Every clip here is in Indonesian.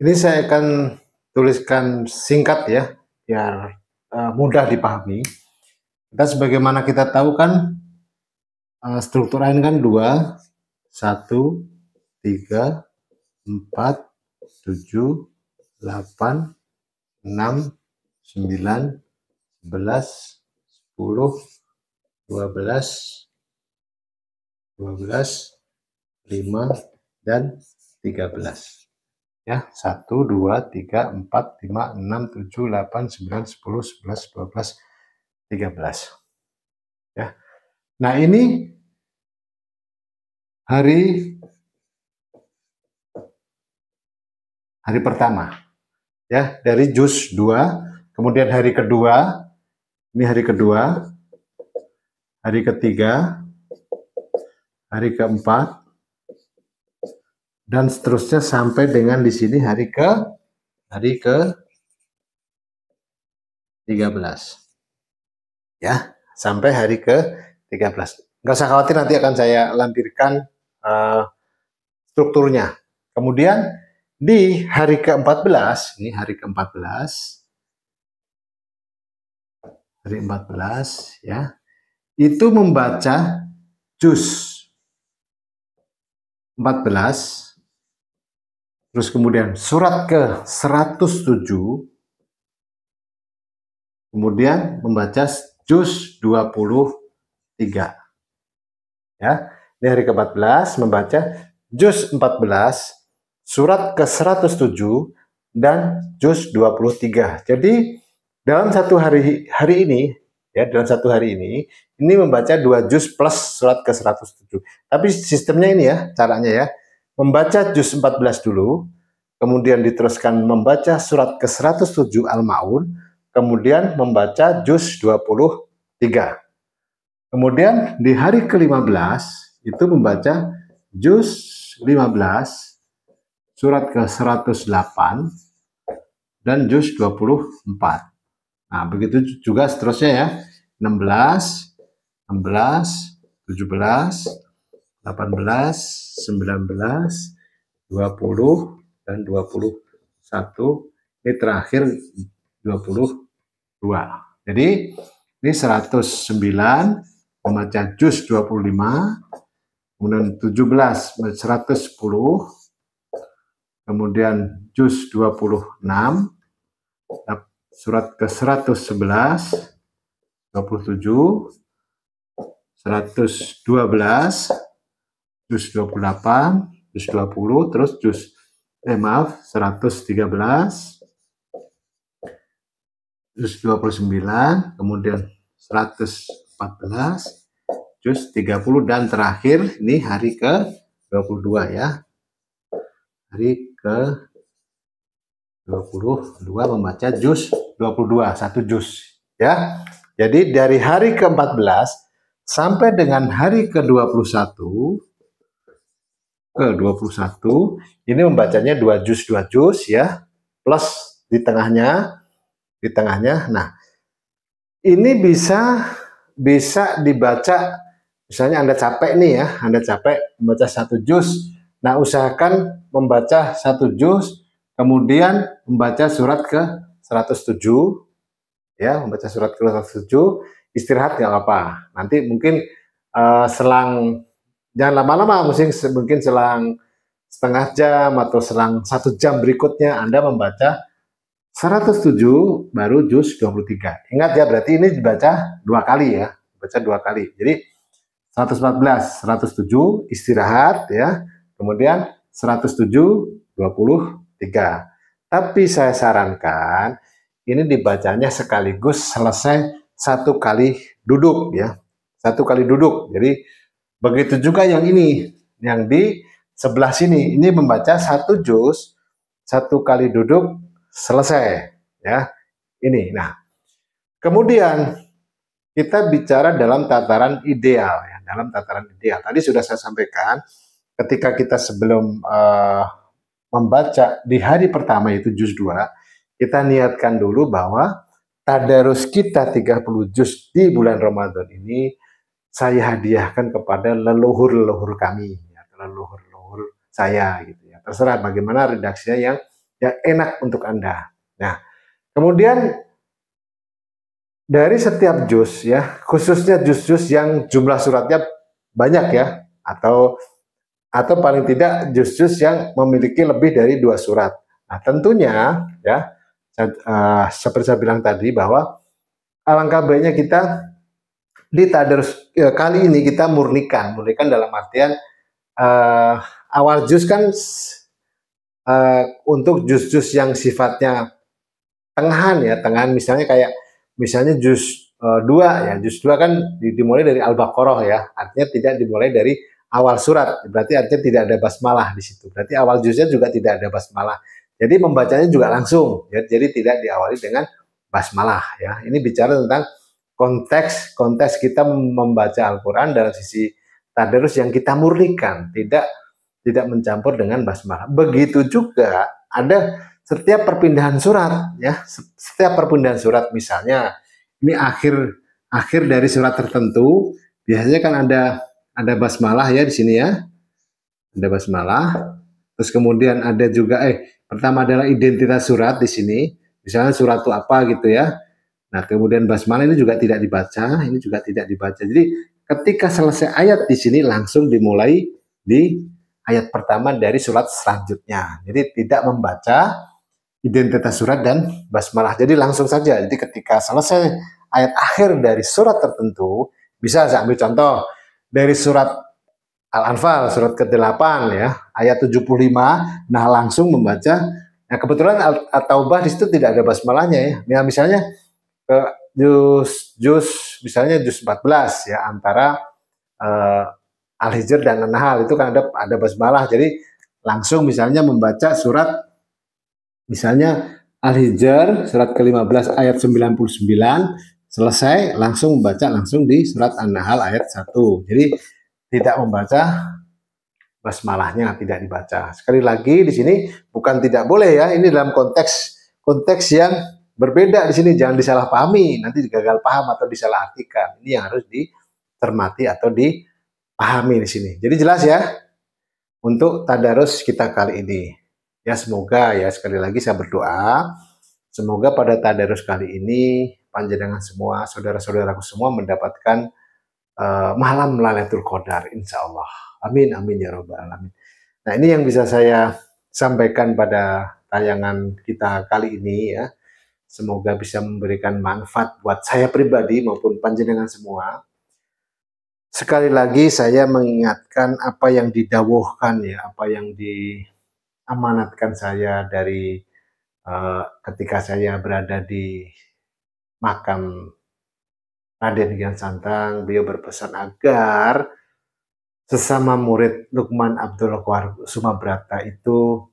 Ini saya akan tuliskan singkat ya, biar mudah dipahami. Kita sebagaimana kita tahu kan, struktur ini kan 2, 1, 3, 4, 7, 8, 6, 9, 11, 10, 12, 12, 5, dan 13. Ya, 1, 2, 3, 4, 5, 6, 7, 8, 9, 10, 11, 12, 13. Ya. Nah, ini hari pertama. Ya, dari juz 2, kemudian hari kedua, ini hari kedua, hari ketiga, hari keempat, dan seterusnya sampai dengan di sini hari ke 13. Ya, sampai hari ke 13. Nggak usah khawatir, nanti akan saya lampirkan strukturnya. Kemudian di hari ke-14, ini hari ke-14, hari 14 ya, itu membaca juz 14, terus kemudian surat ke 107, kemudian membaca juz 23. Ya, ini hari ke-14 membaca juz 14, surat ke 107, dan juz 23. Jadi dalam satu hari ini, ya, dalam satu hari ini membaca 2 juz plus surat ke 107. Tapi sistemnya ini ya, caranya ya, membaca juz 14 dulu, kemudian diteruskan membaca surat ke 107 Al-Ma'un, kemudian membaca juz 23. Kemudian di hari ke-15 itu membaca juz 15, surat ke 108, dan juz 24. Nah, begitu juga seterusnya ya. 16, 16, 17, 18, 19, 20, dan 21. Ini terakhir 22. Jadi ini 109 membaca juz 25, kemudian 17 110, kemudian juz 26, surat ke 111, 27, 112, juz 28, juz 20, terus juz 113, juz 29, kemudian 114, juz 30, dan terakhir ini hari ke-22 ya. Hari ke-22 membaca juz 22, 1 juz ya. Jadi dari hari ke-14 sampai dengan hari ke-21 ini membacanya 2 juz ya, plus di tengahnya. Nah, ini bisa dibaca, misalnya Anda capek nih ya, Anda capek membaca 1 juz. Nah, usahakan membaca 1 juz, kemudian membaca surat ke 107, ya, membaca surat ke 107, istirahat nggak apa-apa. Nanti mungkin selang, jangan lama-lama, mungkin selang setengah jam atau selang 1 jam berikutnya Anda membaca 107 baru juz 23. Ingat ya, berarti ini dibaca 2 kali ya, baca 2 kali. Jadi 114, 107 istirahat ya, kemudian 107, 23. Tapi saya sarankan ini dibacanya sekaligus selesai 1 kali duduk ya, 1 kali duduk. Jadi begitu juga yang ini, yang di sebelah sini, ini membaca 1 juz 1 kali duduk selesai ya. Ini. Nah, kemudian kita bicara dalam tataran ideal ya, dalam tataran ideal. Tadi sudah saya sampaikan, ketika kita sebelum membaca di hari pertama itu juz 2, kita niatkan dulu bahwa tadarus kita 30 juz di bulan Ramadan ini saya hadiahkan kepada leluhur-leluhur kami, ya, leluhur-leluhur saya gitu ya. Terserah bagaimana redaksinya yang yang enak untuk Anda. Nah, kemudian dari setiap juz ya, khususnya juz-juz yang jumlah suratnya banyak ya, atau paling tidak juz-juz yang memiliki lebih dari 2 surat. Nah, tentunya ya, seperti saya bilang tadi bahwa alangkah baiknya kita di tadarus kali ini kita murnikan dalam artian awal juz kan untuk juz-juz yang sifatnya tengahan ya, tengahan misalnya kayak misalnya juz 2 ya, juz 2 kan dimulai dari Al-Baqarah ya, artinya tidak dimulai dari awal surat, berarti artinya tidak ada basmalah di situ. Berarti awal juznya juga tidak ada basmalah. Jadi membacanya juga langsung ya, jadi tidak diawali dengan basmalah ya. Ini bicara tentang konteks kita membaca Al-Qur'an dalam sisi tadarus yang kita murnikan, tidak mencampur dengan basmalah. Begitu juga ada setiap perpindahan surat ya, setiap perpindahan surat misalnya ini akhir dari surat tertentu biasanya kan ada basmalah ya di sini ya, ada basmalah. Terus kemudian ada juga pertama adalah identitas surat di sini, misalnya surat itu apa gitu ya. Nah kemudian basmalah ini juga tidak dibaca, ini juga tidak dibaca. Jadi ketika selesai ayat di sini langsung dimulai di ayat pertama dari surat selanjutnya. Jadi tidak membaca identitas surat dan basmalah. Jadi langsung saja. Jadi ketika selesai ayat akhir dari surat tertentu, bisa saya ambil contoh dari surat Al-Anfal, surat ke-8 ya, ayat 75, nah langsung membaca. Nah kebetulan At-Taubah di situ tidak ada basmalahnya ya. Nah, misalnya ke misalnya juz 14 ya, antara Al-Hijr dan An-Nahl itu kan ada basmalah. Jadi langsung misalnya membaca surat misalnya Al-Hijr surat ke-15 ayat 99, selesai langsung membaca langsung di surat An-Nahl ayat 1. Jadi tidak membaca basmalahnya, tidak dibaca. Sekali lagi di sini bukan tidak boleh ya, ini dalam konteks yang berbeda di sini, jangan disalahpahami, nanti gagal paham atau disalahartikan. Ini yang harus dicermati atau dipahami di sini. Jadi jelas ya untuk tadarus kita kali ini. Ya semoga ya, sekali lagi saya berdoa semoga pada tadarus kali ini panjenengan semua, saudara-saudaraku semua mendapatkan malam Lailatul Qadar, insya Allah. Amin, amin ya robbal alamin. Nah ini yang bisa saya sampaikan pada tayangan kita kali ini ya. Semoga bisa memberikan manfaat buat saya pribadi maupun panjenengan semua. Sekali lagi saya mengingatkan apa yang didawuhkan ya, apa yang diamanatkan saya dari ketika saya berada di makam Raden Kian Santang. Beliau berpesan agar sesama murid Lukman Abdul Qahar Sumabrata itu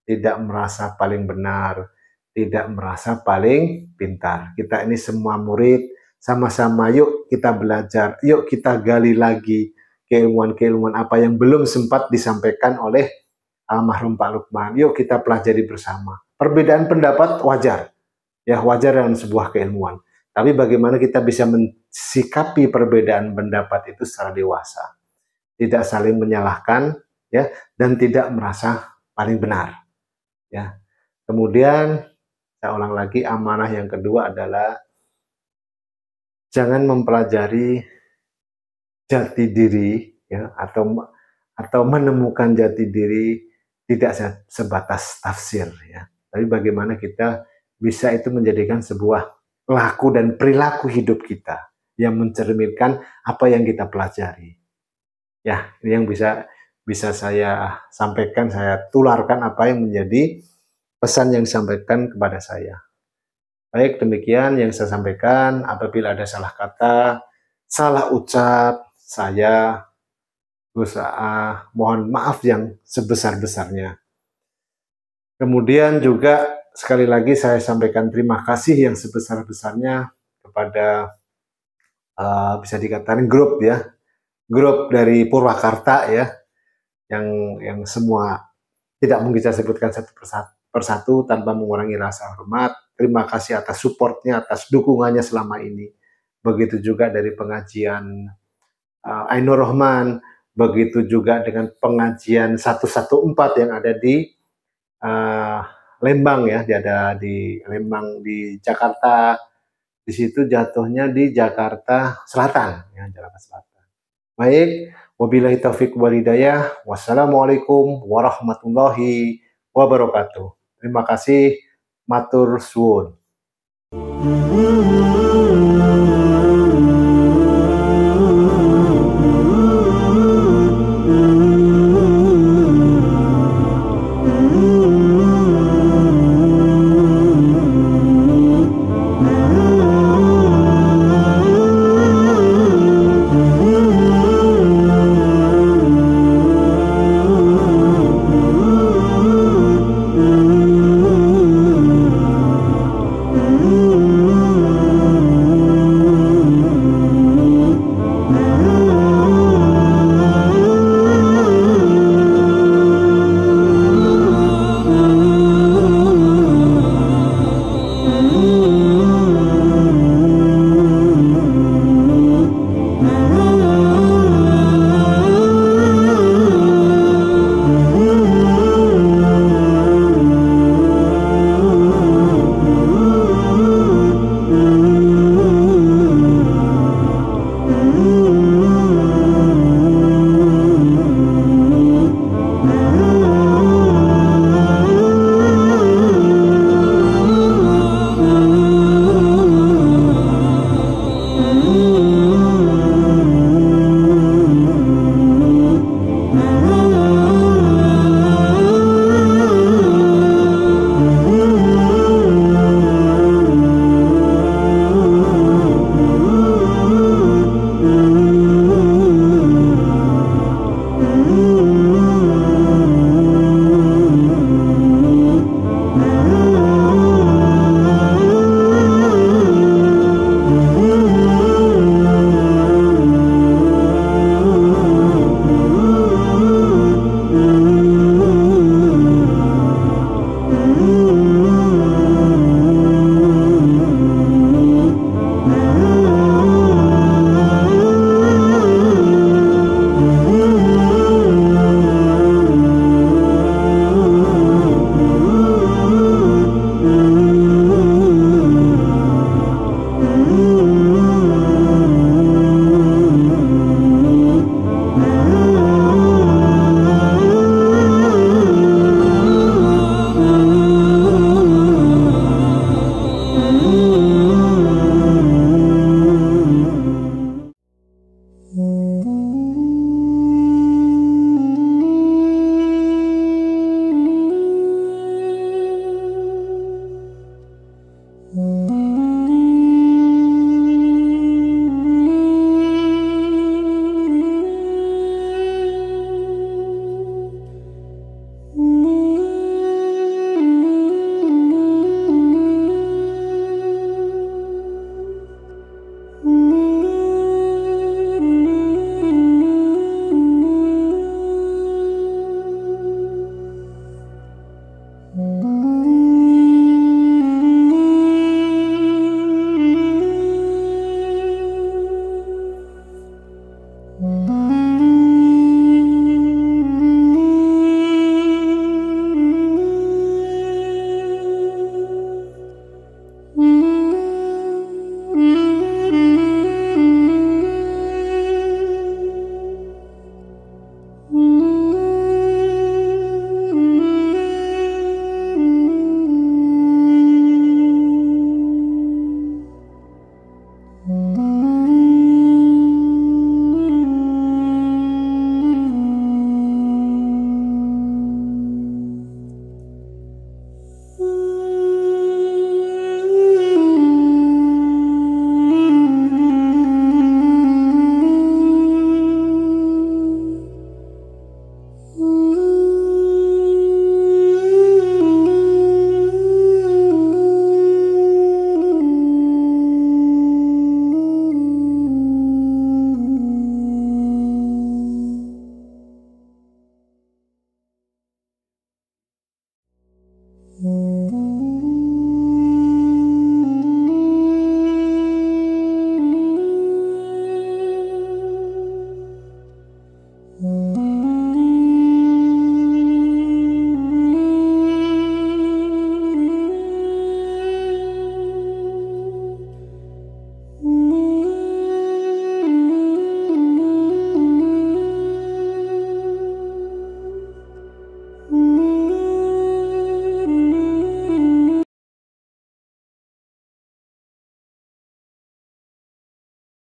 tidak merasa paling benar, tidak merasa paling pintar. Kita ini semua murid, sama-sama yuk kita belajar, yuk kita gali lagi keilmuan-keilmuan apa yang belum sempat disampaikan oleh almarhum Pak Lukman. Yuk kita pelajari bersama. Perbedaan pendapat wajar, ya wajar dalam sebuah keilmuan. Tapi bagaimana kita bisa mensikapi perbedaan pendapat itu secara dewasa, tidak saling menyalahkan, ya, dan tidak merasa paling benar, ya. Kemudian saya ulang lagi, amanah yang kedua adalah jangan mempelajari jati diri, ya, atau menemukan jati diri tidak sebatas tafsir, ya. Tapi bagaimana kita bisa itu menjadikan sebuah laku dan perilaku hidup kita yang mencerminkan apa yang kita pelajari. Ya, ini yang bisa saya sampaikan, saya tularkan apa yang menjadi pesan yang disampaikan kepada saya. Baik, demikian yang saya sampaikan. Apabila ada salah kata, salah ucap, saya berusaha mohon maaf yang sebesar-besarnya. Kemudian juga sekali lagi saya sampaikan terima kasih yang sebesar-besarnya kepada bisa dikatakan grup ya, grup dari Purwakarta ya, yang semua tidak mungkin saya sebutkan satu persatu tanpa mengurangi rasa hormat. Terima kasih atas supportnya, atas dukungannya selama ini. Begitu juga dari pengajian Ainur Rahman, begitu juga dengan pengajian 114 yang ada di Lembang ya, dia ada di Lembang di Jakarta. Di situ jatuhnya di Jakarta Selatan ya, Jakarta Selatan. Baik, wabillahi taufiq wal hidayah. Wassalamualaikum warahmatullahi wabarakatuh. Terima kasih, matur suwun.